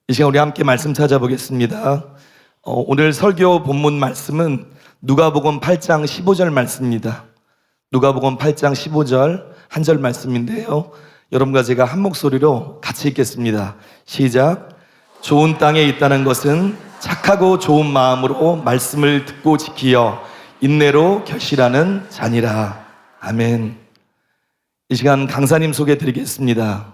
이 시간 우리 함께 말씀 찾아보겠습니다. 오늘 설교 본문 말씀은 누가복음 8장 15절 말씀입니다. 누가복음 8장 15절 한 절 말씀인데요. 여러분과 제가 한 목소리로 같이 읽겠습니다. 시작. 좋은 땅에 있다는 것은 착하고 좋은 마음으로 말씀을 듣고 지키어 인내로 결실하는 자니라. 아멘. 이 시간 강사님 소개 드리겠습니다.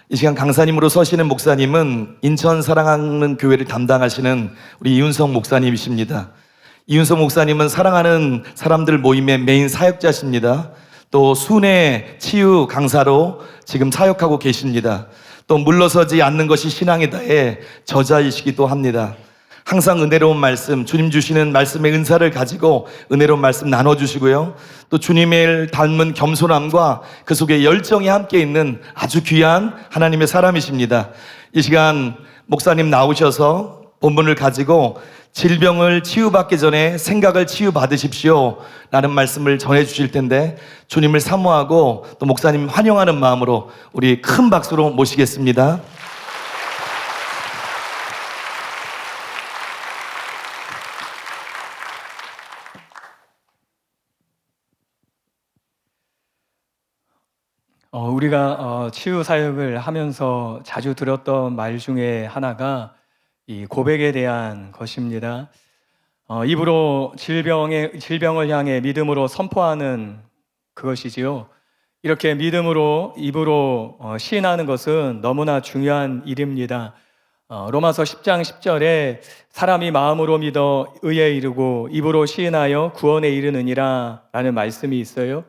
이 시간 강사님으로 서시는 목사님은 인천 사랑하는 교회를 담당하시는 우리 이윤석 목사님이십니다. 이윤석 목사님은 사랑하는 사람들 모임의 메인 사역자십니다. 또 순회 치유 강사로 지금 사역하고 계십니다. 또 물러서지 않는 것이 신앙이다의 저자이시기도 합니다. 항상 은혜로운 말씀, 주님 주시는 말씀의 은사를 가지고 은혜로운 말씀 나눠주시고요. 또 주님을 닮은 겸손함과 그 속에 열정이 함께 있는 아주 귀한 하나님의 사람이십니다. 이 시간 목사님 나오셔서 본문을 가지고 질병을 치유받기 전에 생각을 치유받으십시오 라는 말씀을 전해주실 텐데 주님을 사모하고 또 목사님 환영하는 마음으로 우리 큰 박수로 모시겠습니다. 우리가 치유 사역을 하면서 자주 들었던 말 중에 하나가 이 고백에 대한 것입니다. 입으로 질병을 향해 믿음으로 선포하는 그것이지요. 이렇게 믿음으로 입으로 시인하는 것은 너무나 중요한 일입니다. 로마서 10장 10절에 사람이 마음으로 믿어 의에 이르고 입으로 시인하여 구원에 이르느니라 라는 말씀이 있어요.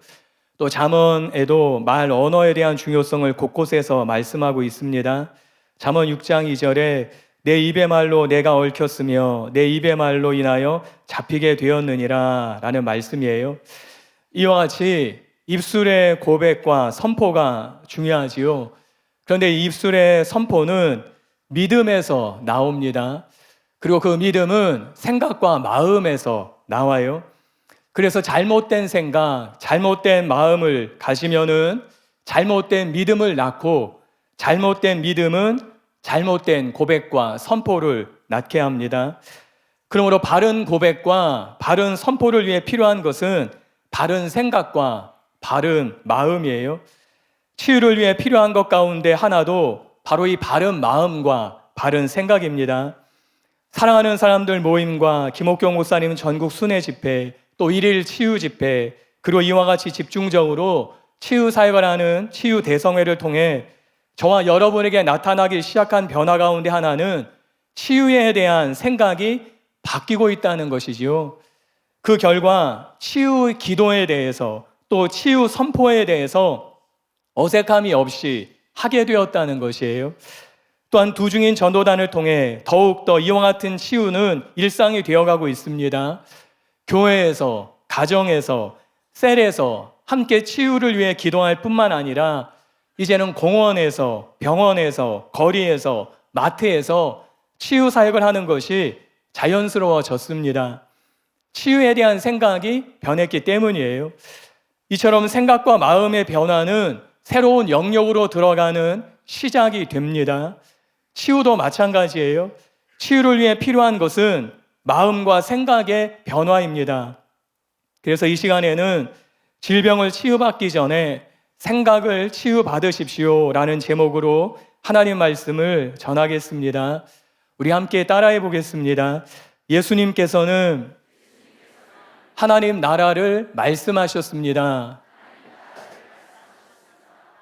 또 잠언에도 말 언어에 대한 중요성을 곳곳에서 말씀하고 있습니다. 잠언 6장 2절에 내 입의 말로 내가 얽혔으며 내 입의 말로 인하여 잡히게 되었느니라 라는 말씀이에요. 이와 같이 입술의 고백과 선포가 중요하지요. 그런데 입술의 선포는 믿음에서 나옵니다. 그리고 그 믿음은 생각과 마음에서 나와요. 그래서 잘못된 생각, 잘못된 마음을 가지면은 잘못된 믿음을 낳고 잘못된 믿음은 잘못된 고백과 선포를 낳게 합니다. 그러므로 바른 고백과 바른 선포를 위해 필요한 것은 바른 생각과 바른 마음이에요. 치유를 위해 필요한 것 가운데 하나도 바로 이 바른 마음과 바른 생각입니다. 사랑하는 사람들 모임과 김옥경 목사님 전국 순회 집회, 또 1일 치유 집회, 그리고 이와 같이 집중적으로 치유 사역을 하는 치유 대성회를 통해 저와 여러분에게 나타나기 시작한 변화 가운데 하나는 치유에 대한 생각이 바뀌고 있다는 것이지요. 그 결과 치유 기도에 대해서 또 치유 선포에 대해서 어색함이 없이 하게 되었다는 것이에요. 또한 두 중인 전도단을 통해 더욱더 이와 같은 치유는 일상이 되어가고 있습니다. 교회에서, 가정에서, 셀에서 함께 치유를 위해 기도할 뿐만 아니라 이제는 공원에서, 병원에서, 거리에서, 마트에서 치유 사역을 하는 것이 자연스러워졌습니다. 치유에 대한 생각이 변했기 때문이에요. 이처럼 생각과 마음의 변화는 새로운 영역으로 들어가는 시작이 됩니다. 치유도 마찬가지예요. 치유를 위해 필요한 것은 마음과 생각의 변화입니다. 그래서 이 시간에는 질병을 치유받기 전에 생각을 치유받으십시오 라는 제목으로 하나님 말씀을 전하겠습니다. 우리 함께 따라해 보겠습니다. 예수님께서는 하나님 나라를 말씀하셨습니다.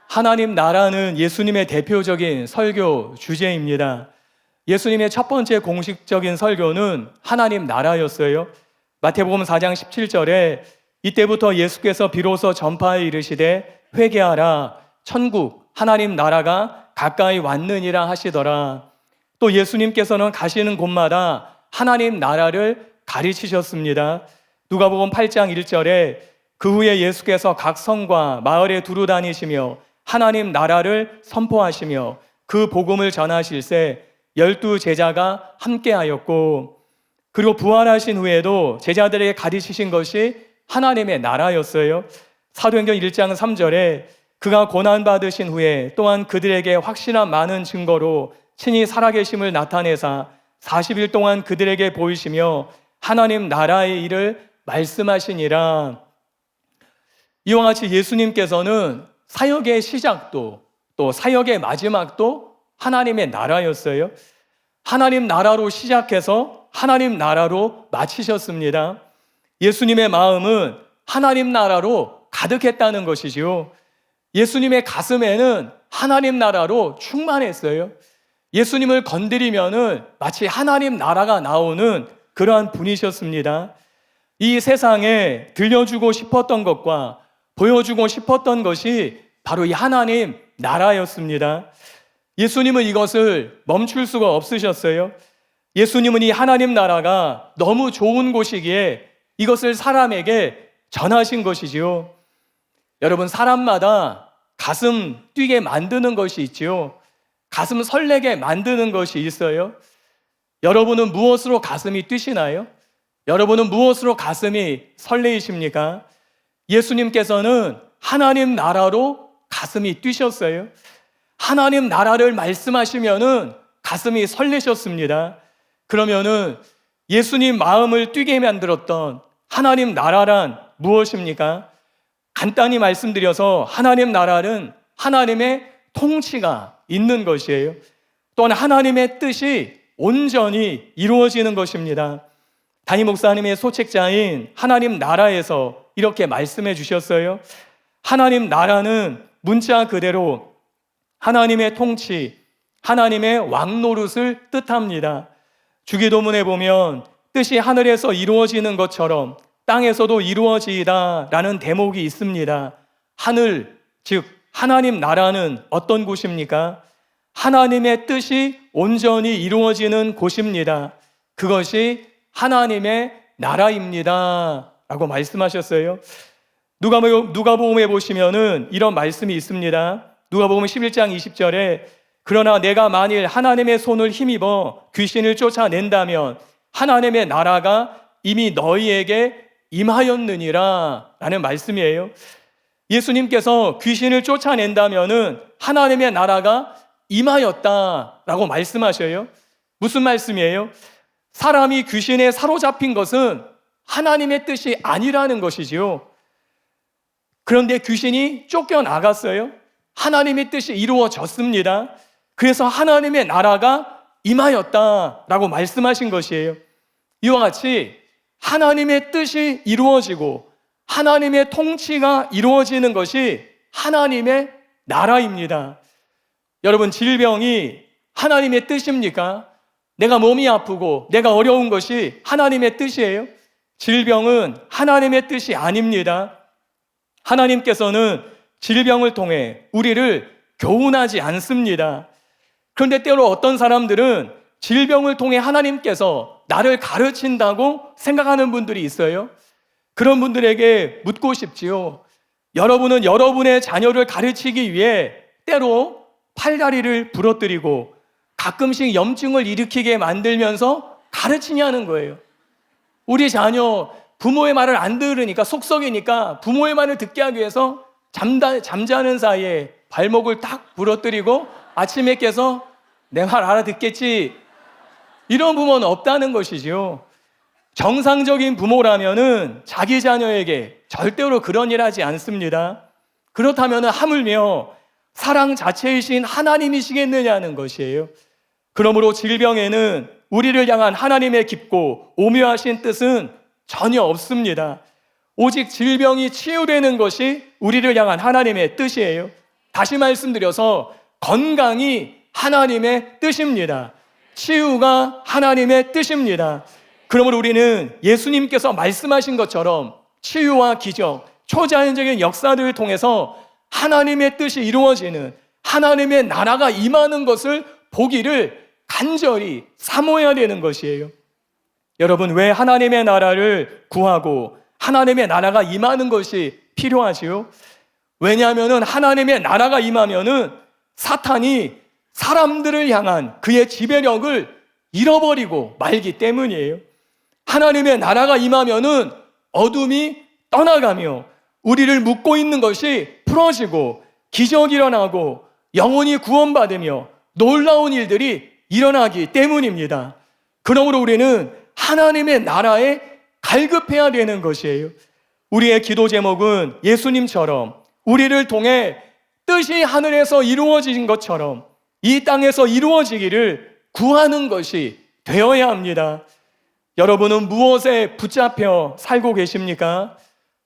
하나님 나라는 예수님의 대표적인 설교 주제입니다. 예수님의 첫 번째 공식적인 설교는 하나님 나라였어요. 마태복음 4장 17절에 이때부터 예수께서 비로소 전파에 이르시되 회개하라 천국 하나님 나라가 가까이 왔느니라 하시더라. 또 예수님께서는 가시는 곳마다 하나님 나라를 가르치셨습니다. 누가복음 8장 1절에 그 후에 예수께서 각 성과 마을에 두루 다니시며 하나님 나라를 선포하시며 그 복음을 전하실세 12 제자가 함께하였고, 그리고 부활하신 후에도 제자들에게 가르치신 것이 하나님의 나라였어요. 사도행전 1장 3절에 그가 고난받으신 후에 또한 그들에게 확실한 많은 증거로 친히 살아계심을 나타내사 40일 동안 그들에게 보이시며 하나님 나라의 일을 말씀하시니라. 이와 같이 예수님께서는 사역의 시작도 또 사역의 마지막도 하나님의 나라였어요. 하나님 나라로 시작해서 하나님 나라로 마치셨습니다. 예수님의 마음은 하나님 나라로 가득했다는 것이지요. 예수님의 가슴에는 하나님 나라로 충만했어요. 예수님을 건드리면은 마치 하나님 나라가 나오는 그러한 분이셨습니다. 이 세상에 들려주고 싶었던 것과 보여주고 싶었던 것이 바로 이 하나님 나라였습니다. 예수님은 이것을 멈출 수가 없으셨어요. 예수님은 이 하나님 나라가 너무 좋은 곳이기에 이것을 사람에게 전하신 것이지요. 여러분, 사람마다 가슴 뛰게 만드는 것이 있지요. 가슴 설레게 만드는 것이 있어요. 여러분은 무엇으로 가슴이 뛰시나요? 여러분은 무엇으로 가슴이 설레이십니까? 예수님께서는 하나님 나라로 가슴이 뛰셨어요. 하나님 나라를 말씀하시면은 가슴이 설레셨습니다. 그러면은 예수님 마음을 뛰게 만들었던 하나님 나라란 무엇입니까? 간단히 말씀드려서 하나님 나라는 하나님의 통치가 있는 것이에요. 또한 하나님의 뜻이 온전히 이루어지는 것입니다. 담임 목사님의 소책자인 하나님 나라에서 이렇게 말씀해 주셨어요. 하나님 나라는 문자 그대로 하나님의 통치, 하나님의 왕노릇을 뜻합니다. 주기도문에 보면 뜻이 하늘에서 이루어지는 것처럼 땅에서도 이루어지이다 라는 대목이 있습니다. 하늘, 즉 하나님 나라는 어떤 곳입니까? 하나님의 뜻이 온전히 이루어지는 곳입니다. 그것이 하나님의 나라입니다 라고 말씀하셨어요. 누가복음에 보시면은 이런 말씀이 있습니다. 누가복음 11장 20절에 그러나 내가 만일 하나님의 손을 힘입어 귀신을 쫓아낸다면 하나님의 나라가 이미 너희에게 임하였느니라 라는 말씀이에요. 예수님께서 귀신을 쫓아낸다면은 하나님의 나라가 임하였다라고 말씀하셔요. 무슨 말씀이에요? 사람이 귀신에 사로잡힌 것은 하나님의 뜻이 아니라는 것이지요. 그런데 귀신이 쫓겨나갔어요. 하나님의 뜻이 이루어졌습니다. 그래서 하나님의 나라가 임하였다라고 말씀하신 것이에요. 이와 같이 하나님의 뜻이 이루어지고 하나님의 통치가 이루어지는 것이 하나님의 나라입니다. 여러분, 질병이 하나님의 뜻입니까? 내가 몸이 아프고 내가 어려운 것이 하나님의 뜻이에요? 질병은 하나님의 뜻이 아닙니다. 하나님께서는 질병을 통해 우리를 교훈하지 않습니다. 그런데 때로 어떤 사람들은 질병을 통해 하나님께서 나를 가르친다고 생각하는 분들이 있어요. 그런 분들에게 묻고 싶지요. 여러분은 여러분의 자녀를 가르치기 위해 때로 팔다리를 부러뜨리고 가끔씩 염증을 일으키게 만들면서 가르치냐는 거예요. 우리 자녀 부모의 말을 안 들으니까 속썩이니까 부모의 말을 듣게 하기 위해서 잠자는 사이에 발목을 딱 부러뜨리고 아침에 깨서 내 말 알아듣겠지, 이런 부모는 없다는 것이지요. 정상적인 부모라면은 자기 자녀에게 절대로 그런 일 하지 않습니다. 그렇다면 하물며 사랑 자체이신 하나님이시겠느냐는 것이에요. 그러므로 질병에는 우리를 향한 하나님의 깊고 오묘하신 뜻은 전혀 없습니다. 오직 질병이 치유되는 것이 우리를 향한 하나님의 뜻이에요. 다시 말씀드려서 건강이 하나님의 뜻입니다. 치유가 하나님의 뜻입니다. 그러므로 우리는 예수님께서 말씀하신 것처럼 치유와 기적, 초자연적인 역사들을 통해서 하나님의 뜻이 이루어지는 하나님의 나라가 임하는 것을 보기를 간절히 사모해야 되는 것이에요. 여러분, 왜 하나님의 나라를 구하고 하나님의 나라가 임하는 것이 필요하지요? 왜냐하면 하나님의 나라가 임하면은 사탄이 사람들을 향한 그의 지배력을 잃어버리고 말기 때문이에요. 하나님의 나라가 임하면은 어둠이 떠나가며 우리를 묶고 있는 것이 풀어지고 기적이 일어나고 영혼이 구원받으며 놀라운 일들이 일어나기 때문입니다. 그러므로 우리는 하나님의 나라에 갈급해야 되는 것이에요. 우리의 기도 제목은 예수님처럼 우리를 통해 뜻이 하늘에서 이루어진 것처럼 이 땅에서 이루어지기를 구하는 것이 되어야 합니다. 여러분은 무엇에 붙잡혀 살고 계십니까?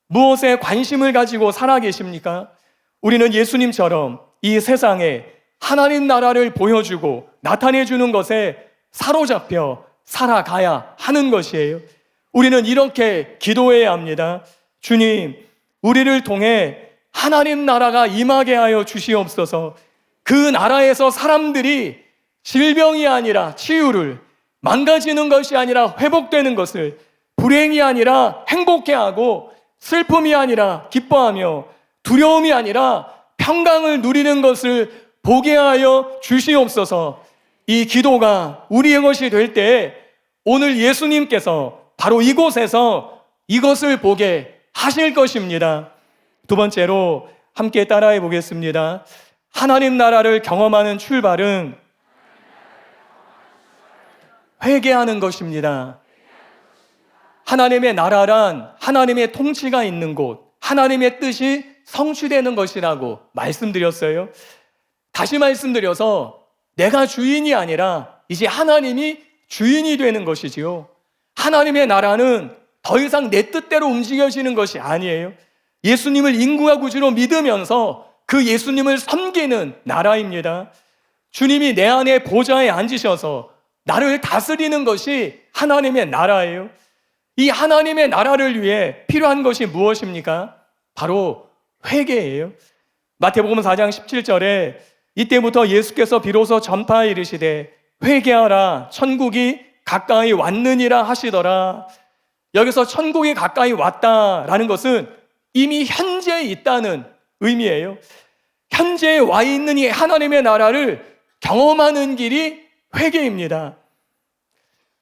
무엇에 관심을 가지고 살아 계십니까? 우리는 예수님처럼 이 세상에 하나님 나라를 보여주고 나타내주는 것에 사로잡혀 살아가야 하는 것이에요. 우리는 이렇게 기도해야 합니다. 주님, 우리를 통해 하나님 나라가 임하게 하여 주시옵소서. 그 나라에서 사람들이 질병이 아니라 치유를, 망가지는 것이 아니라 회복되는 것을, 불행이 아니라 행복해하고 슬픔이 아니라 기뻐하며 두려움이 아니라 평강을 누리는 것을 보게 하여 주시옵소서. 이 기도가 우리의 것이 될 때 오늘 예수님께서 바로 이곳에서 이것을 보게 하실 것입니다. 두 번째로 함께 따라해 보겠습니다. 하나님 나라를 경험하는 출발은 회개하는 것입니다. 하나님의 나라란 하나님의 통치가 있는 곳, 하나님의 뜻이 성취되는 것이라고 말씀드렸어요. 다시 말씀드려서 내가 주인이 아니라 이제 하나님이 주인이 되는 것이지요. 하나님의 나라는 더 이상 내 뜻대로 움직여지는 것이 아니에요. 예수님을 인구와 구주로 믿으면서 그 예수님을 섬기는 나라입니다. 주님이 내 안에 보좌에 앉으셔서 나를 다스리는 것이 하나님의 나라예요. 이 하나님의 나라를 위해 필요한 것이 무엇입니까? 바로 회개예요. 마태복음 4장 17절에 이때부터 예수께서 비로소 전파하여 이르시되 회개하라 천국이 가까이 왔느니라 하시더라. 여기서 천국이 가까이 왔다라는 것은 이미 현재 있다는 의미예요. 현재에 와 있는 이 하나님의 나라를 경험하는 길이 회개입니다.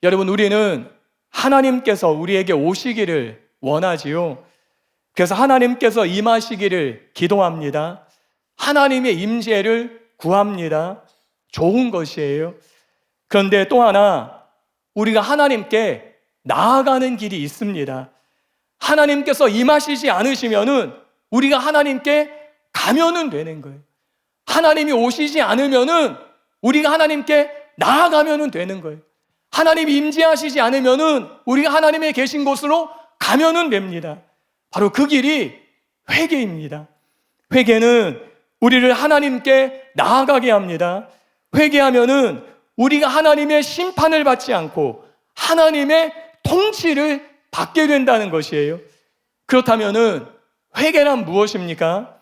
여러분, 우리는 하나님께서 우리에게 오시기를 원하지요. 그래서 하나님께서 임하시기를 기도합니다. 하나님의 임재를 구합니다. 좋은 것이에요. 그런데 또 하나 우리가 하나님께 나아가는 길이 있습니다. 하나님께서 임하시지 않으시면은 우리가 하나님께 가면은 되는 거예요. 하나님이 오시지 않으면은 우리가 하나님께 나아가면은 되는 거예요. 하나님이 임재하시지 않으면은 우리가 하나님의 계신 곳으로 가면은 됩니다. 바로 그 길이 회개입니다. 회개는 우리를 하나님께 나아가게 합니다. 회개하면은 우리가 하나님의 심판을 받지 않고 하나님의 통치를 받게 된다는 것이에요. 그렇다면은 회개란 무엇입니까?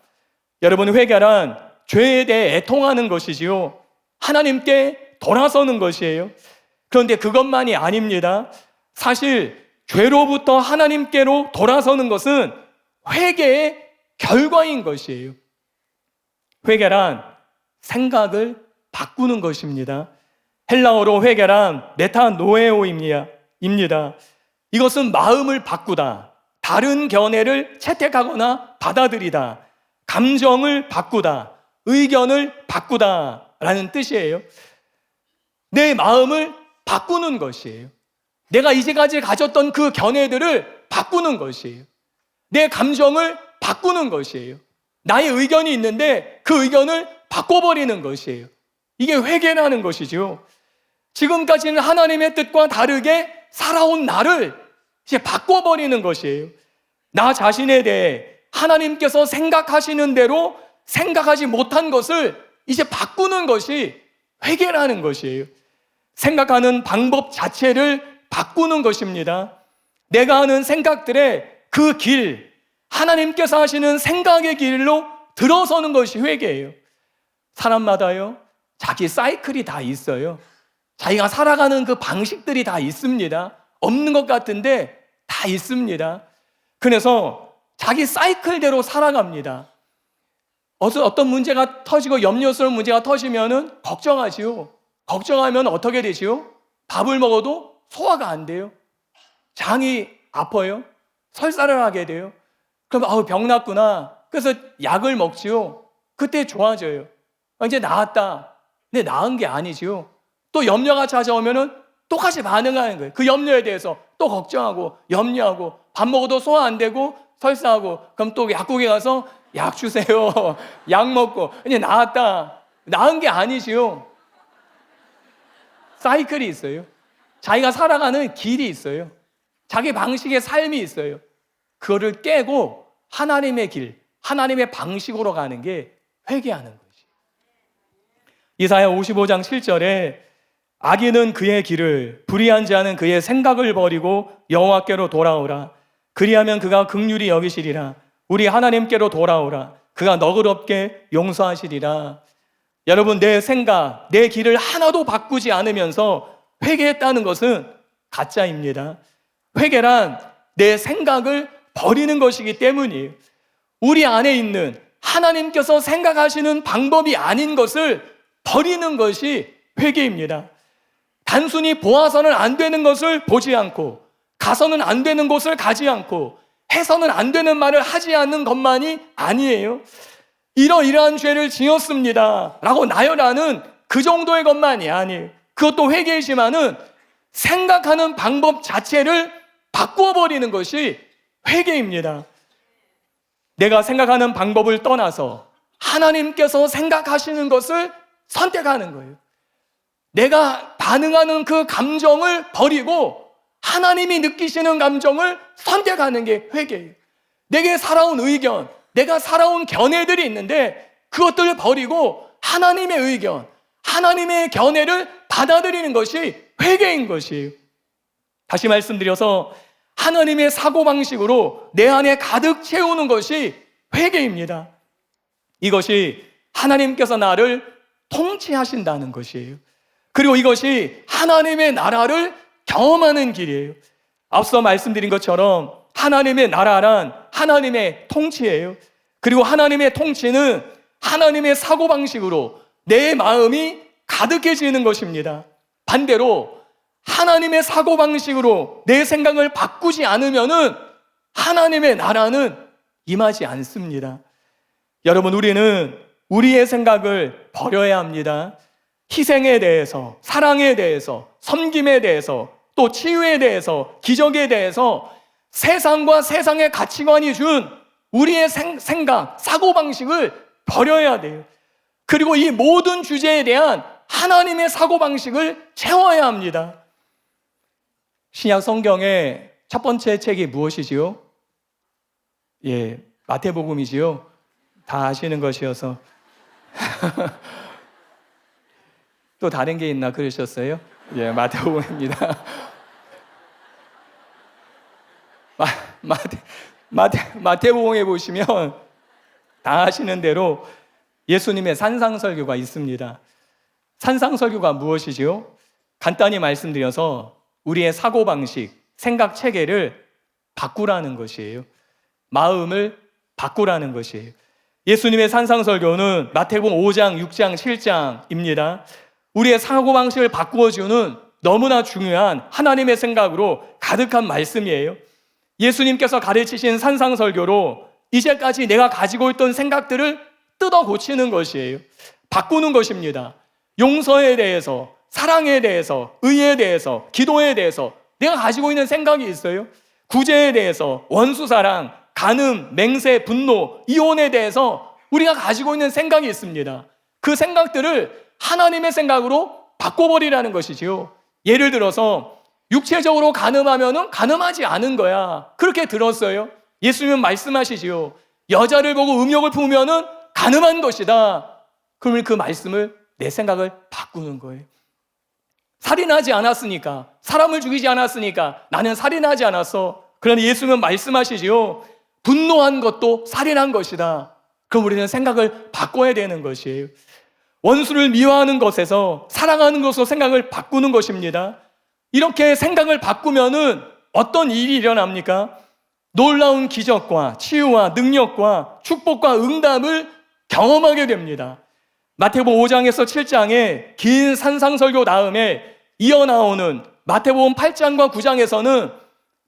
여러분, 회개란 죄에 대해 애통하는 것이지요. 하나님께 돌아서는 것이에요. 그런데 그것만이 아닙니다. 사실 죄로부터 하나님께로 돌아서는 것은 회개의 결과인 것이에요. 회개란 생각을 바꾸는 것입니다. 헬라어로 회개란 메타노에오입니다. 이것은 마음을 바꾸다, 다른 견해를 채택하거나 받아들이다, 감정을 바꾸다, 의견을 바꾸다 라는 뜻이에요. 내 마음을 바꾸는 것이에요. 내가 이제까지 가졌던 그 견해들을 바꾸는 것이에요. 내 감정을 바꾸는 것이에요. 나의 의견이 있는데 그 의견을 바꿔버리는 것이에요. 이게 회개라는 것이죠. 지금까지는 하나님의 뜻과 다르게 살아온 나를 이제 바꿔버리는 것이에요. 나 자신에 대해 하나님께서 생각하시는 대로 생각하지 못한 것을 이제 바꾸는 것이 회개라는 것이에요. 생각하는 방법 자체를 바꾸는 것입니다. 내가 하는 생각들의 그 길, 하나님께서 하시는 생각의 길로 들어서는 것이 회개예요. 사람마다요, 자기 사이클이 다 있어요. 자기가 살아가는 그 방식들이 다 있습니다. 없는 것 같은데 다 있습니다. 그래서 자기 사이클대로 살아갑니다. 어떤 문제가 터지고 염려스러운 문제가 터지면은 걱정하지요. 걱정하면 어떻게 되지요? 밥을 먹어도 소화가 안 돼요. 장이 아파요. 설사를 하게 돼요. 그럼 병 났구나. 그래서 약을 먹지요. 그때 좋아져요. 이제 나았다. 근데 나은 게 아니지요. 또 염려가 찾아오면은 똑같이 반응하는 거예요. 그 염려에 대해서 또 걱정하고 염려하고 밥 먹어도 소화 안 되고 설사하고 그럼 또 약국에 가서 약 주세요. 약 먹고 이제 나았다. 나은 게 아니지요. 사이클이 있어요. 자기가 살아가는 길이 있어요. 자기 방식의 삶이 있어요. 그거를 깨고 하나님의 길, 하나님의 방식으로 가는 게 회개하는 거지. 이사야 55장 7절에 악인은 그의 길을, 불의한 자는 그의 생각을 버리고 여호와께로 돌아오라. 그리하면 그가 긍휼히 여기시리라. 우리 하나님께로 돌아오라. 그가 너그럽게 용서하시리라. 여러분, 내 생각, 내 길을 하나도 바꾸지 않으면서 회개했다는 것은 가짜입니다. 회개란 내 생각을 버리는 것이기 때문이에요. 우리 안에 있는 하나님께서 생각하시는 방법이 아닌 것을 버리는 것이 회개입니다. 단순히 보아서는 안 되는 것을 보지 않고, 가서는 안 되는 곳을 가지 않고, 해서는 안 되는 말을 하지 않는 것만이 아니에요. 이러이러한 죄를 지었습니다 라고 나열하는 그 정도의 것만이 아니에요. 그것도 회개이지만은 생각하는 방법 자체를 바꾸어 버리는 것이 회개입니다. 내가 생각하는 방법을 떠나서 하나님께서 생각하시는 것을 선택하는 거예요. 내가 반응하는 그 감정을 버리고 하나님이 느끼시는 감정을 선택하는 게 회개예요. 내게 살아온 의견, 내가 살아온 견해들이 있는데 그것들을 버리고 하나님의 의견, 하나님의 견해를 받아들이는 것이 회개인 것이에요. 다시 말씀드려서 하나님의 사고방식으로 내 안에 가득 채우는 것이 회개입니다. 이것이 하나님께서 나를 통치하신다는 것이에요. 그리고 이것이 하나님의 나라를 경험하는 길이에요. 앞서 말씀드린 것처럼 하나님의 나라란 하나님의 통치예요. 그리고 하나님의 통치는 하나님의 사고방식으로 내 마음이 가득해지는 것입니다. 반대로 하나님의 사고방식으로 내 생각을 바꾸지 않으면은 하나님의 나라는 임하지 않습니다. 여러분, 우리는 우리의 생각을 버려야 합니다. 희생에 대해서, 사랑에 대해서, 섬김에 대해서, 또 치유에 대해서, 기적에 대해서 세상과 세상의 가치관이 준 우리의 생각, 사고방식을 버려야 돼요. 그리고 이 모든 주제에 대한 하나님의 사고방식을 채워야 합니다. 신약 성경의 첫 번째 책이 무엇이지요? 마태복음이지요. 다 아시는 것이어서. 또 다른 게 있나 그러셨어요? 마태복음입니다. 마태복음에 보시면 다 아시는 대로 예수님의 산상설교가 있습니다. 산상설교가 무엇이지요? 간단히 말씀드려서 우리의 사고방식, 생각 체계를 바꾸라는 것이에요. 마음을 바꾸라는 것이에요. 예수님의 산상설교는 마태복음 5장, 6장, 7장입니다. 우리의 사고방식을 바꾸어주는 너무나 중요한 하나님의 생각으로 가득한 말씀이에요. 예수님께서 가르치신 산상설교로 이제까지 내가 가지고 있던 생각들을 뜯어 고치는 것이에요. 바꾸는 것입니다. 용서에 대해서, 사랑에 대해서, 의에 대해서, 기도에 대해서 내가 가지고 있는 생각이 있어요. 구제에 대해서, 원수사랑, 간음, 맹세, 분노, 이혼에 대해서 우리가 가지고 있는 생각이 있습니다. 그 생각들을 하나님의 생각으로 바꿔버리라는 것이지요. 예를 들어서 육체적으로 간음하면은 간음하지 않은 거야. 그렇게 들었어요. 예수님은 말씀하시지요. 여자를 보고 음욕을 품으면은 간음한 것이다. 그러면 그 말씀을 내 생각을 바꾸는 거예요. 살인하지 않았으니까, 사람을 죽이지 않았으니까 나는 살인하지 않았어. 그러나 예수님은 말씀하시지요. 분노한 것도 살인한 것이다. 그럼 우리는 생각을 바꿔야 되는 것이에요. 원수를 미워하는 것에서 사랑하는 것으로 생각을 바꾸는 것입니다. 이렇게 생각을 바꾸면은 어떤 일이 일어납니까? 놀라운 기적과 치유와 능력과 축복과 응답을 경험하게 됩니다. 마태복음 5장에서 7장에 긴 산상설교 다음에 이어나오는 마태복음 8장과 9장에서는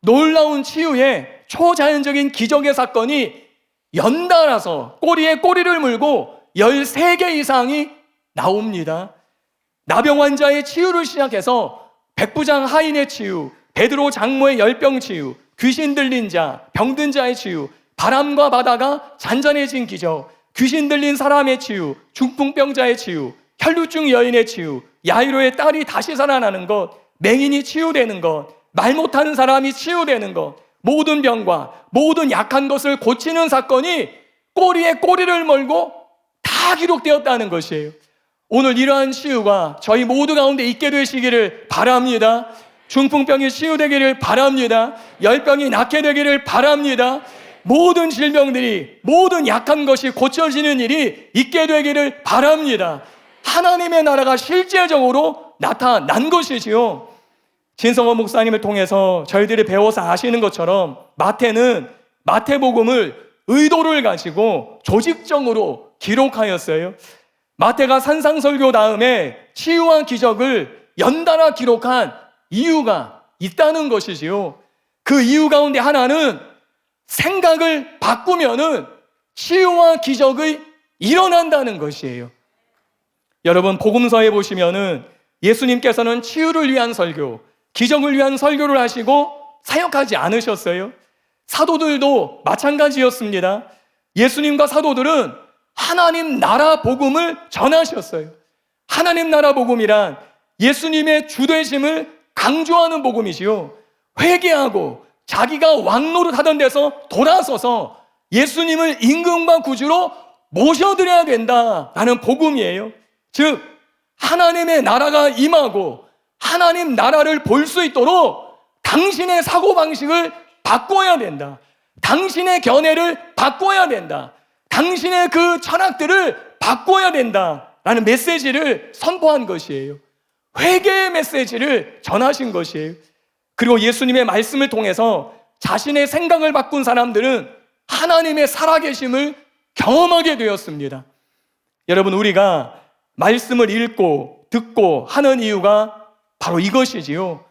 놀라운 치유의 초자연적인 기적의 사건이 연달아서 꼬리에 꼬리를 물고 13개 이상이 나옵니다. 나병 환자의 치유를 시작해서 백부장 하인의 치유, 베드로 장모의 열병 치유, 귀신 들린 자, 병든 자의 치유, 바람과 바다가 잔잔해진 기적, 귀신 들린 사람의 치유, 중풍병자의 치유, 혈루증 여인의 치유, 야이로의 딸이 다시 살아나는 것, 맹인이 치유되는 것, 말 못하는 사람이 치유되는 것, 모든 병과 모든 약한 것을 고치는 사건이 꼬리에 꼬리를 몰고 다 기록되었다는 것이에요. 오늘 이러한 치유가 저희 모두 가운데 있게 되시기를 바랍니다. 중풍병이 치유되기를 바랍니다. 열병이 낫게 되기를 바랍니다. 모든 질병들이, 모든 약한 것이 고쳐지는 일이 있게 되기를 바랍니다. 하나님의 나라가 실제적으로 나타난 것이지요. 진성원 목사님을 통해서 저희들이 배워서 아시는 것처럼 마태는 마태복음을 의도를 가지고 조직적으로 기록하였어요. 마태가 산상설교 다음에 치유와 기적을 연달아 기록한 이유가 있다는 것이지요. 그 이유 가운데 하나는 생각을 바꾸면은 치유와 기적이 일어난다는 것이에요. 여러분, 복음서에 보시면은 예수님께서는 치유를 위한 설교, 기적을 위한 설교를 하시고 사역하지 않으셨어요. 사도들도 마찬가지였습니다. 예수님과 사도들은 하나님 나라 복음을 전하셨어요. 하나님 나라 복음이란 예수님의 주되심을 강조하는 복음이지요. 회개하고 자기가 왕노릇 하던 데서 돌아서서 예수님을 임금과 구주로 모셔드려야 된다라는 복음이에요. 즉 하나님의 나라가 임하고 하나님 나라를 볼 수 있도록 당신의 사고방식을 바꿔야 된다. 당신의 견해를 바꿔야 된다. 당신의 그 철학들을 바꿔야 된다라는 메시지를 선포한 것이에요. 회개의 메시지를 전하신 것이에요. 그리고 예수님의 말씀을 통해서 자신의 생각을 바꾼 사람들은 하나님의 살아계심을 경험하게 되었습니다. 여러분, 우리가 말씀을 읽고 듣고 하는 이유가 바로 이것이지요.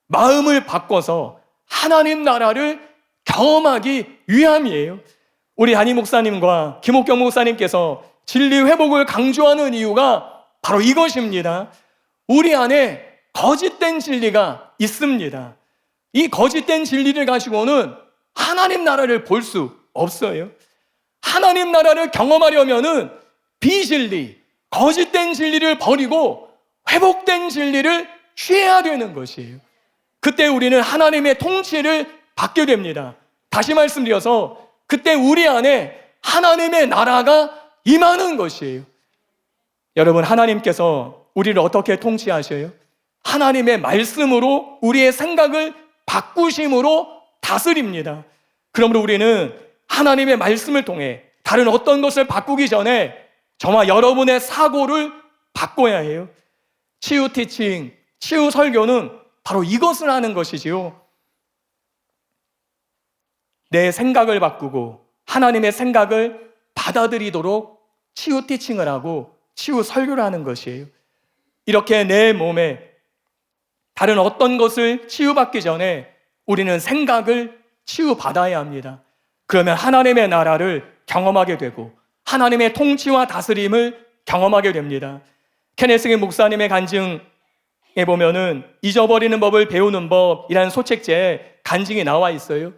마음을 바꿔서 하나님 나라를 경험하기 위함이에요. 우리 한희 목사님과 김옥경 목사님께서 진리 회복을 강조하는 이유가 바로 이것입니다. 우리 안에 거짓된 진리가 있습니다. 이 거짓된 진리를 가지고는 하나님 나라를 볼 수 없어요. 하나님 나라를 경험하려면은 비진리, 거짓된 진리를 버리고 회복된 진리를 취해야 되는 것이에요. 그때 우리는 하나님의 통치를 받게 됩니다. 다시 말씀드려서 그때 우리 안에 하나님의 나라가 임하는 것이에요. 여러분, 하나님께서 우리를 어떻게 통치하셔요? 하나님의 말씀으로 우리의 생각을 바꾸심으로 다스립니다. 그러므로 우리는 하나님의 말씀을 통해 다른 어떤 것을 바꾸기 전에 저와 여러분의 사고를 바꿔야 해요. 치유 티칭, 치유 설교는 바로 이것을 하는 것이지요. 내 생각을 바꾸고 하나님의 생각을 받아들이도록 치유 티칭을 하고 치유 설교를 하는 것이에요. 이렇게 내 몸에 다른 어떤 것을 치유받기 전에 우리는 생각을 치유받아야 합니다. 그러면 하나님의 나라를 경험하게 되고 하나님의 통치와 다스림을 경험하게 됩니다. 케네스기 목사님의 간증에 보면은 잊어버리는 법을 배우는 법이라는 소책제에 간증이 나와 있어요.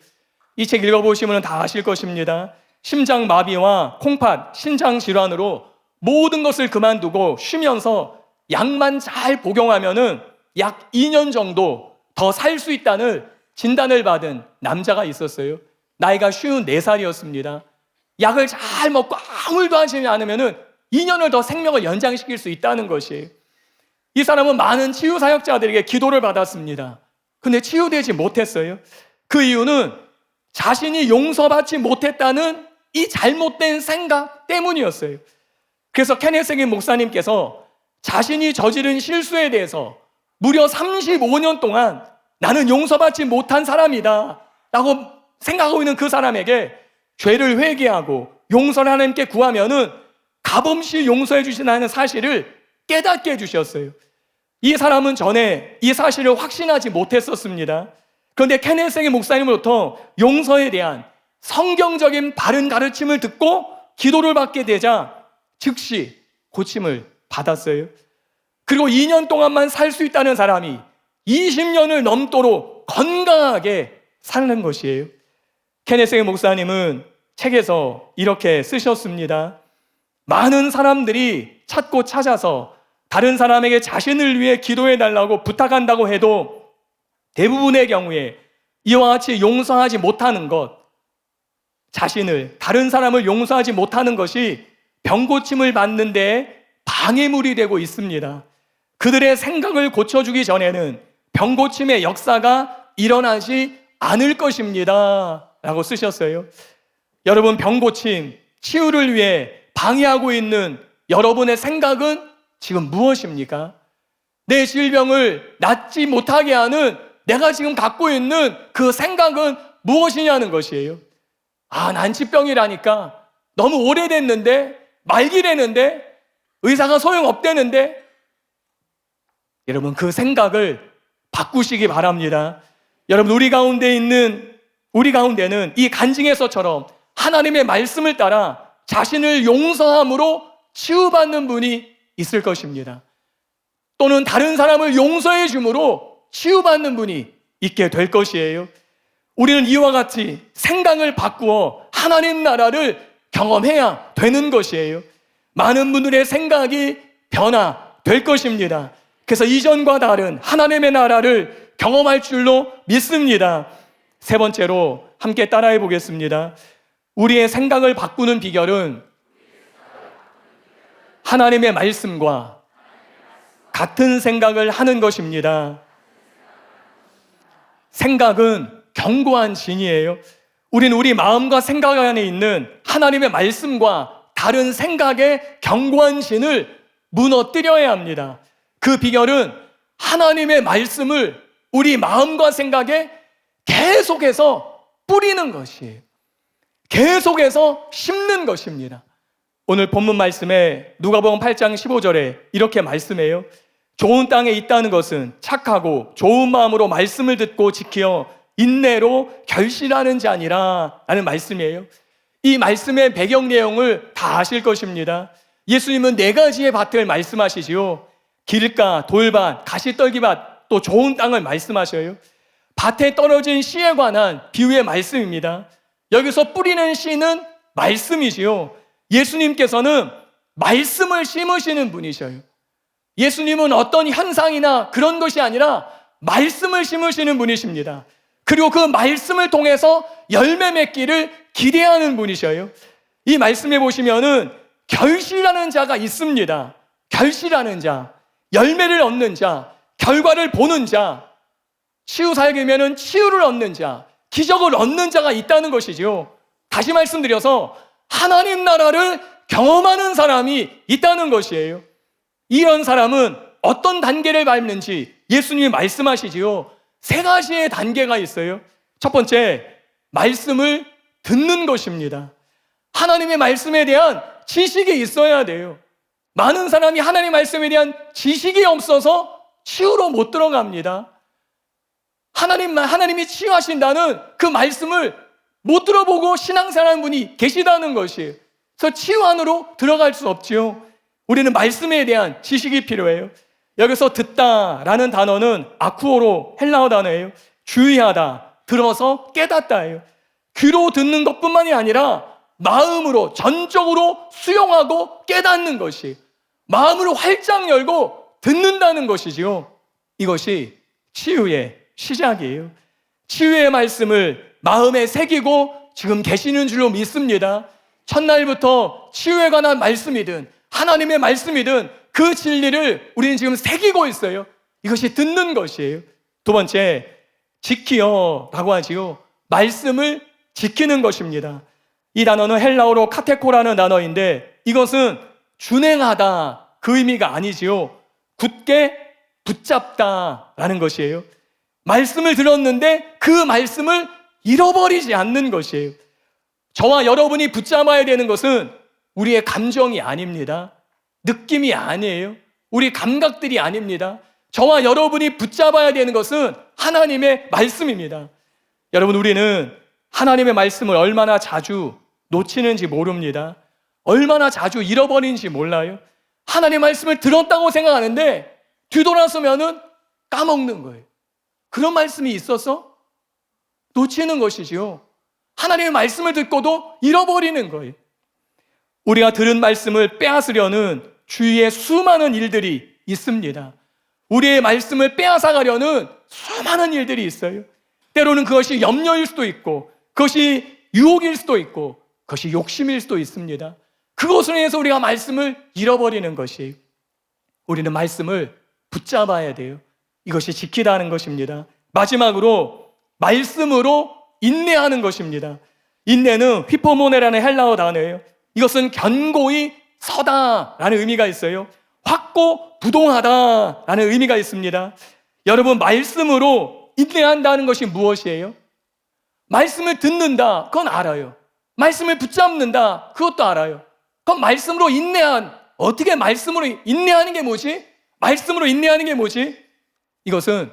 이 책 읽어보시면 다 아실 것입니다. 심장마비와 콩팥, 신장질환으로 모든 것을 그만두고 쉬면서 약만 잘 복용하면은 약 2년 정도 더 살 수 있다는 진단을 받은 남자가 있었어요. 나이가 54살이었습니다. 약을 잘 먹고 아무 일도 하지 않으면은 2년을 더 생명을 연장시킬 수 있다는 것이에요. 이 사람은 많은 치유 사역자들에게 기도를 받았습니다. 근데 치유되지 못했어요. 그 이유는 자신이 용서받지 못했다는 이 잘못된 생각 때문이었어요. 그래서 케네스기 목사님께서 자신이 저지른 실수에 대해서 무려 35년 동안 나는 용서받지 못한 사람이다 라고 생각하고 있는 그 사람에게 죄를 회개하고 용서를 하나님께 구하면은 값없이 용서해 주신다는 사실을 깨닫게 해주셨어요. 이 사람은 전에 이 사실을 확신하지 못했었습니다. 그런데 케네스기 목사님으로부터 용서에 대한 성경적인 바른 가르침을 듣고 기도를 받게 되자 즉시 고침을 받았어요. 그리고 2년 동안만 살 수 있다는 사람이 20년을 넘도록 건강하게 사는 것이에요. 케네스 목사님은 책에서 이렇게 쓰셨습니다. 많은 사람들이 찾고 찾아서 다른 사람에게 자신을 위해 기도해 달라고 부탁한다고 해도 대부분의 경우에 이와 같이 용서하지 못하는 것, 자신을, 다른 사람을 용서하지 못하는 것이 병고침을 받는 데 방해물이 되고 있습니다. 그들의 생각을 고쳐주기 전에는 병고침의 역사가 일어나지 않을 것입니다 라고 쓰셨어요. 여러분, 병고침, 치유를 위해 방해하고 있는 여러분의 생각은 지금 무엇입니까? 내 질병을 낫지 못하게 하는 내가 지금 갖고 있는 그 생각은 무엇이냐는 것이에요. 아, 난치병이라니까 너무 오래됐는데, 말기라는데, 의사가 소용없대는데. 여러분, 그 생각을 바꾸시기 바랍니다. 여러분, 우리 가운데는 이 간증에서처럼 하나님의 말씀을 따라 자신을 용서함으로 치유받는 분이 있을 것입니다. 또는 다른 사람을 용서해 줌으로 치유받는 분이 있게 될 것이에요. 우리는 이와 같이 생각을 바꾸어 하나님 나라를 경험해야 되는 것이에요. 많은 분들의 생각이 변화될 것입니다. 그래서 이전과 다른 하나님의 나라를 경험할 줄로 믿습니다. 세 번째로 함께 따라해 보겠습니다. 우리의 생각을 바꾸는 비결은 하나님의 말씀과 같은 생각을 하는 것입니다. 생각은 견고한 진이에요. 우리는 우리 마음과 생각 안에 있는 하나님의 말씀과 다른 생각의 견고한 진을 무너뜨려야 합니다. 그 비결은 하나님의 말씀을 우리 마음과 생각에 계속해서 뿌리는 것이에요. 계속해서 심는 것입니다. 오늘 본문 말씀에 누가복음 8장 15절에 이렇게 말씀해요. 좋은 땅에 있다는 것은 착하고 좋은 마음으로 말씀을 듣고 지켜 인내로 결실하는 자니라 라는 말씀이에요. 이 말씀의 배경 내용을 다 아실 것입니다. 예수님은 4가지의 밭을 말씀하시지요. 길가, 돌밭, 가시떨기밭, 또 좋은 땅을 말씀하셔요. 밭에 떨어진 씨에 관한 비유의 말씀입니다. 여기서 뿌리는 씨는 말씀이지요. 예수님께서는 말씀을 심으시는 분이셔요. 예수님은 어떤 현상이나 그런 것이 아니라 말씀을 심으시는 분이십니다. 그리고 그 말씀을 통해서 열매 맺기를 기대하는 분이셔요. 이 말씀에 보시면은 결실하는 자가 있습니다. 결실하는 자, 열매를 얻는 자, 결과를 보는 자, 치유사역이면은 치유를 얻는 자, 기적을 얻는 자가 있다는 것이죠. 다시 말씀드려서 하나님 나라를 경험하는 사람이 있다는 것이에요. 이런 사람은 어떤 단계를 밟는지 예수님이 말씀하시지요. 3가지의 단계가 있어요. 첫 번째, 말씀을 듣는 것입니다. 하나님의 말씀에 대한 지식이 있어야 돼요. 많은 사람이 하나님의 말씀에 대한 지식이 없어서 치유로 못 들어갑니다. 하나님이 치유하신다는 그 말씀을 못 들어보고 신앙생활하는 분이 계시다는 것이에요. 그래서 치유 안으로 들어갈 수 없지요. 우리는 말씀에 대한 지식이 필요해요. 여기서 듣다라는 단어는 아쿠오로 헬라어 단어예요. 주의하다, 들어서 깨닫다예요. 귀로 듣는 것뿐만이 아니라 마음으로 전적으로 수용하고 깨닫는 것이, 마음으로 활짝 열고 듣는다는 것이지요. 이것이 치유의 시작이에요. 치유의 말씀을 마음에 새기고 지금 계시는 줄로 믿습니다. 첫날부터 치유에 관한 말씀이든 하나님의 말씀이든 그 진리를 우리는 지금 새기고 있어요. 이것이 듣는 것이에요. 두 번째, 지키어라고 하지요. 말씀을 지키는 것입니다. 이 단어는 헬라어로 카테코라는 단어인데 이것은 준행하다 그 의미가 아니지요. 굳게 붙잡다라는 것이에요. 말씀을 들었는데 그 말씀을 잃어버리지 않는 것이에요. 저와 여러분이 붙잡아야 되는 것은 우리의 감정이 아닙니다. 느낌이 아니에요. 우리 감각들이 아닙니다. 저와 여러분이 붙잡아야 되는 것은 하나님의 말씀입니다. 여러분, 우리는 하나님의 말씀을 얼마나 자주 놓치는지 모릅니다. 얼마나 자주 잃어버리는지 몰라요. 하나님의 말씀을 들었다고 생각하는데 뒤돌아서면은 까먹는 거예요. 그런 말씀이 있어서 놓치는 것이지요. 하나님의 말씀을 듣고도 잃어버리는 거예요. 우리가 들은 말씀을 빼앗으려는 주위에 수많은 일들이 있습니다. 우리의 말씀을 빼앗아가려는 수많은 일들이 있어요. 때로는 그것이 염려일 수도 있고, 그것이 유혹일 수도 있고, 그것이 욕심일 수도 있습니다. 그것으로 인해서 우리가 말씀을 잃어버리는 것이, 우리는 말씀을 붙잡아야 돼요. 이것이 지키다는 것입니다. 마지막으로 말씀으로 인내하는 것입니다. 인내는 휘포모네라는 헬라어 단어예요. 이것은 견고히 서다라는 의미가 있어요. 확고부동하다라는 의미가 있습니다. 여러분, 말씀으로 인내한다는 것이 무엇이에요? 말씀을 듣는다, 그건 알아요. 말씀을 붙잡는다, 그것도 알아요. 그럼 말씀으로 어떻게 말씀으로 인내하는 게 뭐지? 말씀으로 인내하는 게 뭐지? 이것은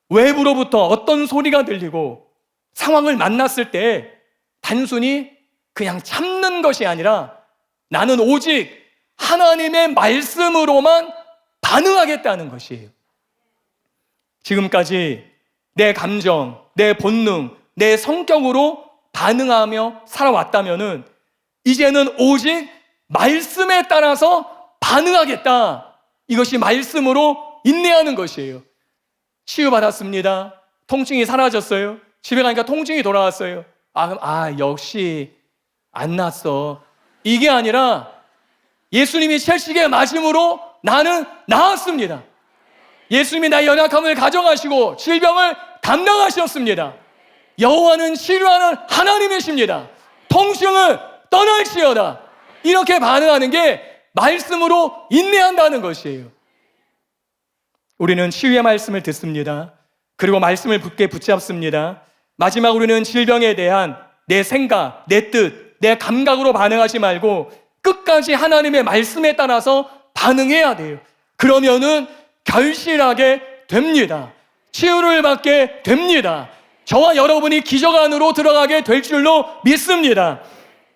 외부로부터 어떤 소리가 들리고 상황을 만났을 때 단순히 그냥 참는 것이 아니라 나는 오직 하나님의 말씀으로만 반응하겠다는 것이에요. 지금까지 내 감정, 내 본능, 내 성격으로 반응하며 살아왔다면은 이제는 오직 말씀에 따라서 반응하겠다. 이것이 말씀으로 인내하는 것이에요. 치유받았습니다. 통증이 사라졌어요. 집에 가니까 통증이 돌아왔어요. 역시 안 났어. 이게 아니라 예수님이 채찍에 맞음으로 나는 나았습니다. 예수님이 나의 연약함을 가져가시고 질병을 담당하셨습니다. 여호와는 치료하는 하나님이십니다. 통증을 떠날지어다. 이렇게 반응하는 게 말씀으로 인내한다는 것이에요. 우리는 치유의 말씀을 듣습니다. 그리고 말씀을 굳게 붙잡습니다. 마지막 우리는 질병에 대한 내 생각, 내 뜻, 내 감각으로 반응하지 말고 끝까지 하나님의 말씀에 따라서 반응해야 돼요. 그러면은 결실하게 됩니다. 치유를 받게 됩니다. 저와 여러분이 기적 안으로 들어가게 될 줄로 믿습니다.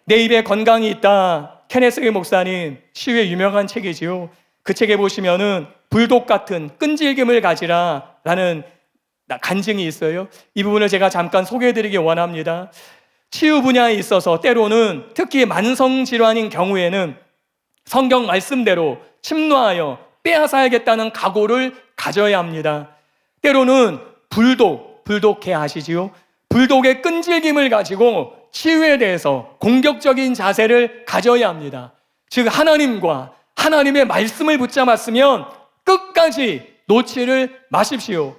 내 입에 건강이 있다. 케네스 목사님 시의 유명한 책이지요. 그 책에 보시면은 불독 같은 끈질김을 가지라 라는 간증이 있어요. 이 부분을 제가 잠깐 소개해드리기 원합니다. 치유 분야에 있어서 때로는 특히 만성질환인 경우에는 성경 말씀대로 침노하여 빼앗아야겠다는 각오를 가져야 합니다. 때로는 불독 아시지요? 불독의 끈질김을 가지고 치유에 대해서 공격적인 자세를 가져야 합니다. 즉 하나님과 하나님의 말씀을 붙잡았으면 끝까지 놓지를 마십시오.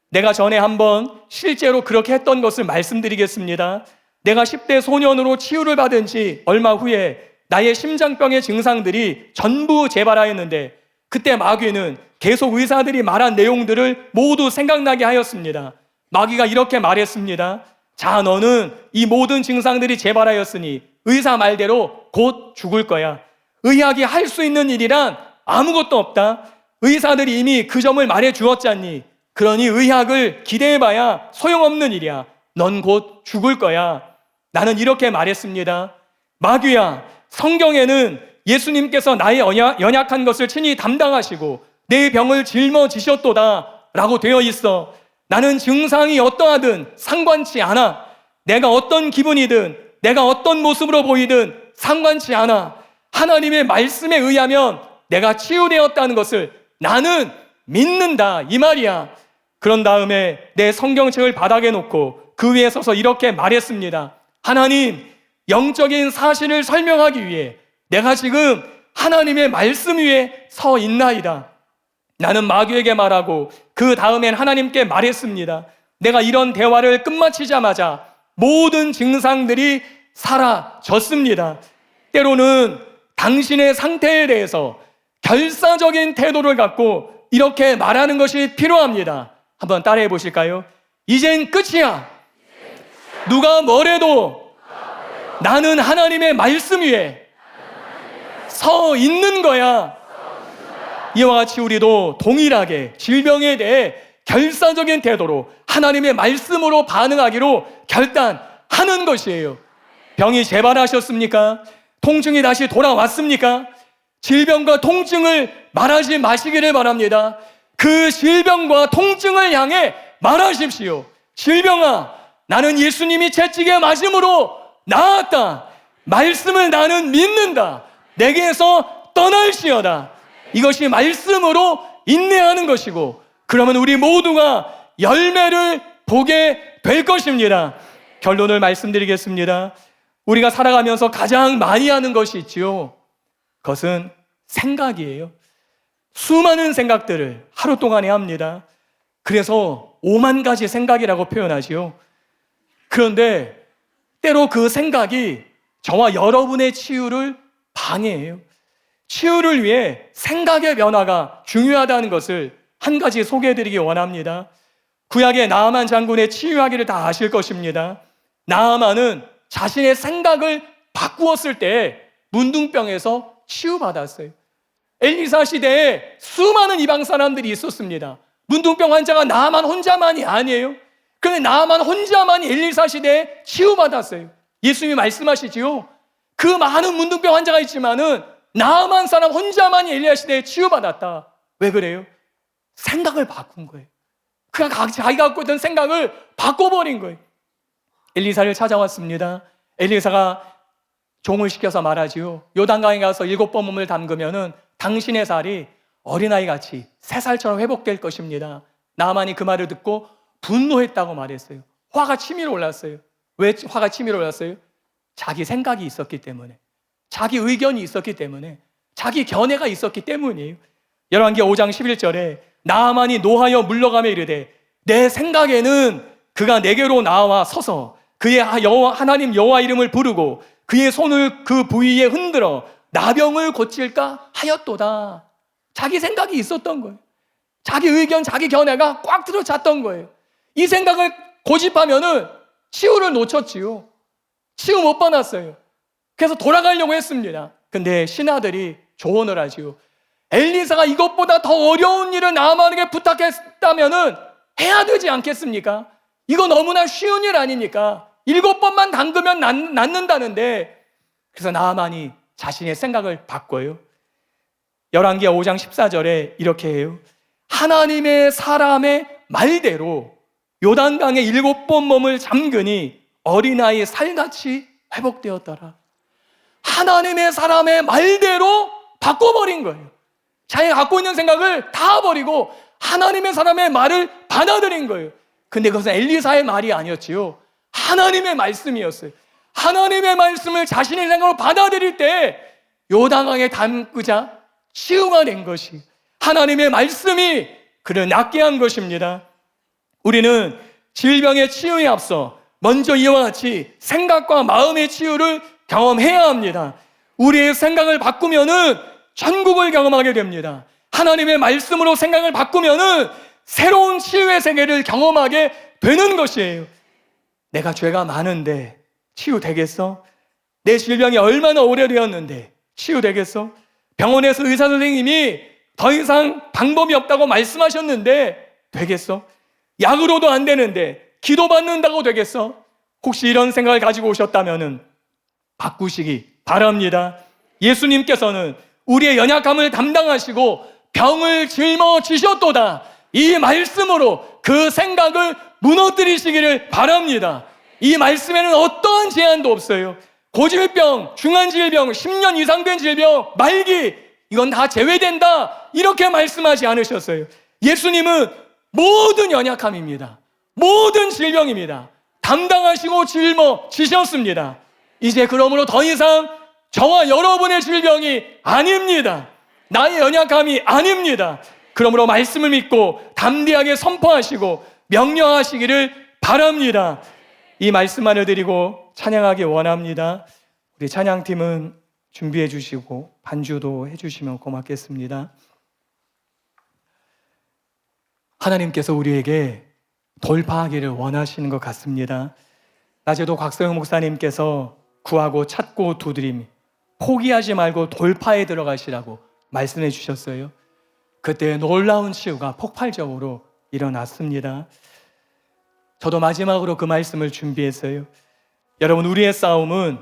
내가 전에 한번 실제로 그렇게 했던 것을 말씀드리겠습니다. 내가 10대 소년으로 치유를 받은 지 얼마 후에 나의 심장병의 증상들이 전부 재발하였는데 그때 마귀는 계속 의사들이 말한 내용들을 모두 생각나게 하였습니다. 마귀가 이렇게 말했습니다. 자, 너는 이 모든 증상들이 재발하였으니 의사 말대로 곧 죽을 거야. 의학이 할 수 있는 일이란 아무것도 없다. 의사들이 이미 그 점을 말해 주었잖니. 그러니 의학을 기대해봐야 소용없는 일이야. 넌 곧 죽을 거야. 나는 이렇게 말했습니다. 마귀야, 성경에는 예수님께서 나의 연약한 것을 친히 담당하시고 내 병을 짊어지셨도다 라고 되어 있어. 나는 증상이 어떠하든 상관치 않아. 내가 어떤 기분이든 내가 어떤 모습으로 보이든 상관치 않아. 하나님의 말씀에 의하면 내가 치유되었다는 것을 나는 믿는다, 이 말이야. 그런 다음에 내 성경책을 바닥에 놓고 그 위에 서서 이렇게 말했습니다. 하나님, 영적인 사실을 설명하기 위해 내가 지금 하나님의 말씀 위에 서 있나이다. 나는 마귀에게 말하고 그 다음엔 하나님께 말했습니다. 내가 이런 대화를 끝마치자마자 모든 증상들이 사라졌습니다. 때로는 당신의 상태에 대해서 결사적인 태도를 갖고 이렇게 말하는 것이 필요합니다. 한번 따라해 보실까요? 이젠 끝이야. 누가 뭐래도 나는 하나님의 말씀 위에 서 있는 거야. 이와 같이 우리도 동일하게 질병에 대해 결사적인 태도로 하나님의 말씀으로 반응하기로 결단하는 것이에요. 병이 재발하셨습니까? 통증이 다시 돌아왔습니까? 질병과 통증을 말하지 마시기를 바랍니다. 그 질병과 통증을 향해 말하십시오. 질병아, 나는 예수님이 채찍에 맞음으로 나았다. 말씀을 나는 믿는다. 내게서 떠날시어다. 이것이 말씀으로 인내하는 것이고, 그러면 우리 모두가 열매를 보게 될 것입니다. 결론을 말씀드리겠습니다. 우리가 살아가면서 가장 많이 하는 것이 있지요. 그것은 생각이에요. 수많은 생각들을 하루 동안에 합니다. 그래서 5만 가지 생각이라고 표현하지요. 그런데 때로 그 생각이 저와 여러분의 치유를 방해해요. 치유를 위해 생각의 변화가 중요하다는 것을 한 가지 소개해드리기 원합니다. 구약의 나아만 장군의 치유하기를 다 아실 것입니다. 나아만은 자신의 생각을 바꾸었을 때 문둥병에서 치유받았어요. 엘리사 시대에 수많은 이방 사람들이 있었습니다. 문둥병 환자가 나아만 혼자만이 아니에요. 그런데 나아만 혼자만이 엘리사 시대에 치유받았어요. 예수님이 말씀하시지요. 그 많은 문둥병 환자가 있지만은 나아만 사람 혼자만이 엘리야 시대에 치유받았다. 왜 그래요? 생각을 바꾼 거예요. 그가 자기가 갖고 있던 생각을 바꿔버린 거예요. 엘리사를 찾아왔습니다. 엘리사가 종을 시켜서 말하지요. 요단강에 가서 7번 몸을 담그면은 당신의 살이 어린아이같이 3살처럼 회복될 것입니다. 나아만이 그 말을 듣고 분노했다고 말했어요. 화가 치밀어 올랐어요. 왜 화가 치밀어 올랐어요? 자기 생각이 있었기 때문에, 자기 의견이 있었기 때문에, 자기 견해가 있었기 때문이에요. 열왕기 5장 11절에 나아만이 노하여 물러가며 이르되 내 생각에는 그가 내게로 나와 서서 그의 하나님 여호와 이름을 부르고 그의 손을 그 부위에 흔들어 나병을 고칠까 하였도다. 자기 생각이 있었던 거예요. 자기 의견, 자기 견해가 꽉 들어찼던 거예요. 이 생각을 고집하면은 치유를 놓쳤지요. 치유 못 받았어요. 그래서 돌아가려고 했습니다. 근데 신하들이 조언을 하지요. 엘리사가 이것보다 더 어려운 일을 나아만에게 부탁했다면은 해야 되지 않겠습니까? 이거 너무나 쉬운 일 아닙니까? 7번만 담그면 낫는다는데. 그래서 나아만이 자신의 생각을 바꿔요. 열왕기 5장 14절에 이렇게 해요. 하나님의 사람의 말대로 요단강에 7번 몸을 잠그니 어린아이 살같이 회복되었더라. 하나님의 사람의 말대로 바꿔버린 거예요. 자기가 갖고 있는 생각을 다 버리고 하나님의 사람의 말을 받아들인 거예요. 근데 그것은 엘리사의 말이 아니었지요. 하나님의 말씀이었어요. 하나님의 말씀을 자신의 생각으로 받아들일 때 요단강에 담그자 치유가 된 것이 하나님의 말씀이 그를 낫게 한 것입니다. 우리는 질병의 치유에 앞서 먼저 이와 같이 생각과 마음의 치유를 경험해야 합니다. 우리의 생각을 바꾸면은 천국을 경험하게 됩니다. 하나님의 말씀으로 생각을 바꾸면은 새로운 치유의 세계를 경험하게 되는 것이에요. 내가 죄가 많은데 치유되겠어? 내 질병이 얼마나 오래되었는데 치유되겠어? 병원에서 의사 선생님이 더 이상 방법이 없다고 말씀하셨는데 되겠어? 약으로도 안 되는데 기도받는다고 되겠어? 혹시 이런 생각을 가지고 오셨다면 바꾸시기 바랍니다. 예수님께서는 우리의 연약함을 담당하시고 병을 짊어지셨도다. 이 말씀으로 그 생각을 무너뜨리시기를 바랍니다. 이 말씀에는 어떠한 제한도 없어요. 고질병, 중환질병, 10년 이상 된 질병, 말기 이건 다 제외된다 이렇게 말씀하지 않으셨어요. 예수님은 모든 연약함입니다. 모든 질병입니다. 담당하시고 짊어지셨습니다. 이제 그러므로 더 이상 저와 여러분의 질병이 아닙니다. 나의 연약함이 아닙니다. 그러므로 말씀을 믿고 담대하게 선포하시고 명령하시기를 바랍니다. 이 말씀만을 드리고 찬양하기 원합니다. 우리 찬양팀은 준비해 주시고 반주도 해주시면 고맙겠습니다. 하나님께서 우리에게 돌파하기를 원하시는 것 같습니다. 낮에도 곽서영 목사님께서 구하고 찾고 두드림, 포기하지 말고 돌파에 들어가시라고 말씀해 주셨어요. 그때 놀라운 치유가 폭발적으로 일어났습니다. 저도 마지막으로 그 말씀을 준비했어요. 여러분, 우리의 싸움은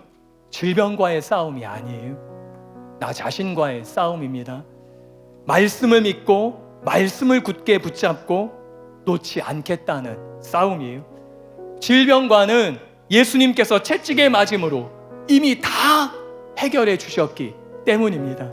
질병과의 싸움이 아니에요. 나 자신과의 싸움입니다. 말씀을 믿고 말씀을 굳게 붙잡고 놓지 않겠다는 싸움이에요. 질병과는 예수님께서 채찍에 맞음으로 이미 다 해결해 주셨기 때문입니다.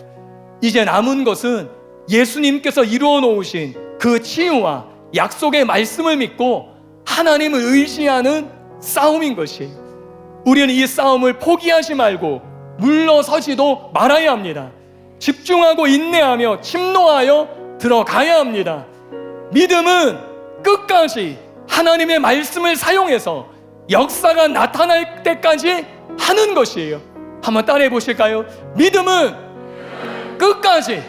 이제 남은 것은 예수님께서 이루어 놓으신 그 치유와 약속의 말씀을 믿고 하나님을 의지하는 싸움인 것이에요. 우리는 이 싸움을 포기하지 말고 물러서지도 말아야 합니다. 집중하고 인내하며 침노하여 들어가야 합니다. 믿음은 끝까지 하나님의 말씀을 사용해서 역사가 나타날 때까지 하는 것이에요. 한번 따라해 보실까요? 믿음은 끝까지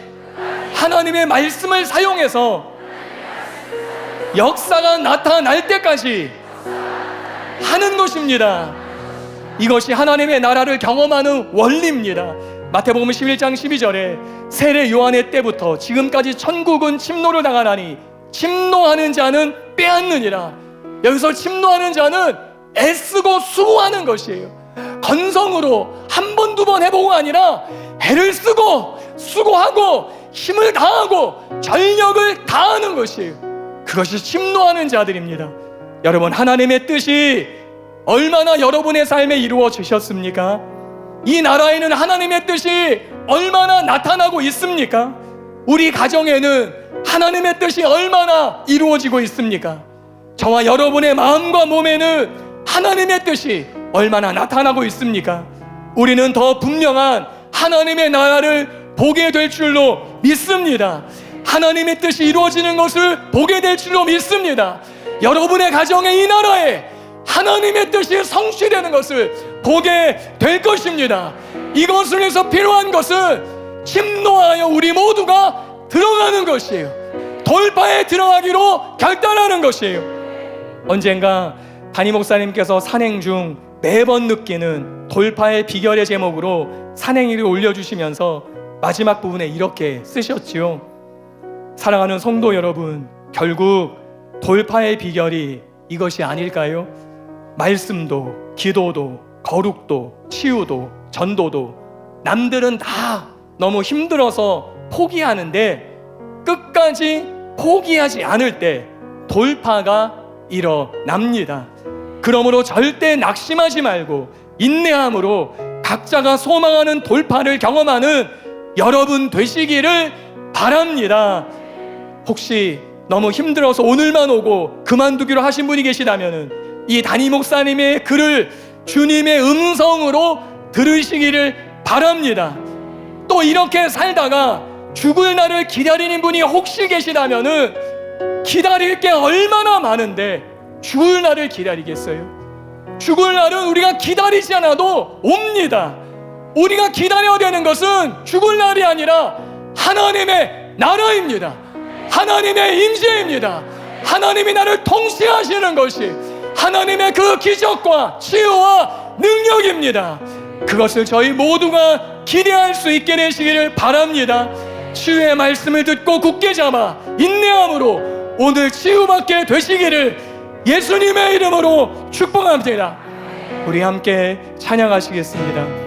하나님의 말씀을 사용해서 역사가 나타날 때까지 하는 것입니다. 이것이 하나님의 나라를 경험하는 원리입니다. 마태복음 11장 12절에 세례 요한의 때부터 지금까지 천국은 침노를 당하나니 침노하는 자는 빼앗느니라. 여기서 침노하는 자는 애쓰고 수고하는 것이에요. 건성으로 한 번, 두 번 해보고가 아니라 애를 쓰고 수고하고 힘을 다하고 전력을 다하는 것이에요. 그것이 침노하는 자들입니다. 여러분, 하나님의 뜻이 얼마나 여러분의 삶에 이루어지셨습니까? 이 나라에는 하나님의 뜻이 얼마나 나타나고 있습니까? 우리 가정에는 하나님의 뜻이 얼마나 이루어지고 있습니까? 저와 여러분의 마음과 몸에는 하나님의 뜻이 얼마나 나타나고 있습니까? 우리는 더 분명한 하나님의 나라를 보게 될 줄로 믿습니다. 하나님의 뜻이 이루어지는 것을 보게 될 줄로 믿습니다. 여러분의 가정에 이 나라에 하나님의 뜻이 성취되는 것을 보게 될 것입니다. 이것을 위해서 필요한 것은 침노하여 우리 모두가 들어가는 것이에요. 돌파에 들어가기로 결단하는 것이에요. 언젠가 담임 목사님께서 산행 중 매번 느끼는 돌파의 비결의 제목으로 산행일을 올려주시면서 마지막 부분에 이렇게 쓰셨지요. 사랑하는 성도 여러분, 결국 돌파의 비결이 이것이 아닐까요? 말씀도, 기도도, 거룩도, 치유도, 전도도 남들은 다 너무 힘들어서 포기하는데 끝까지 포기하지 않을 때 돌파가 일어납니다. 그러므로 절대 낙심하지 말고 인내함으로 각자가 소망하는 돌파를 경험하는 여러분 되시기를 바랍니다. 혹시 너무 힘들어서 오늘만 오고 그만두기로 하신 분이 계시다면 이 담임 목사님의 글을 주님의 음성으로 들으시기를 바랍니다. 또 이렇게 살다가 죽을 날을 기다리는 분이 혹시 계시다면 기다릴 게 얼마나 많은데 죽을 날을 기다리겠어요? 죽을 날은 우리가 기다리지 않아도 옵니다. 우리가 기다려야 되는 것은 죽을 날이 아니라 하나님의 나라입니다. 하나님의 임재입니다. 하나님이 나를 통치하시는 것이 하나님의 그 기적과 치유와 능력입니다. 그것을 저희 모두가 기대할 수 있게 되시기를 바랍니다. 치유의 말씀을 듣고 굳게 잡아 인내함으로 오늘 치유받게 되시기를 예수님의 이름으로 축복합니다. 우리 함께 찬양하시겠습니다.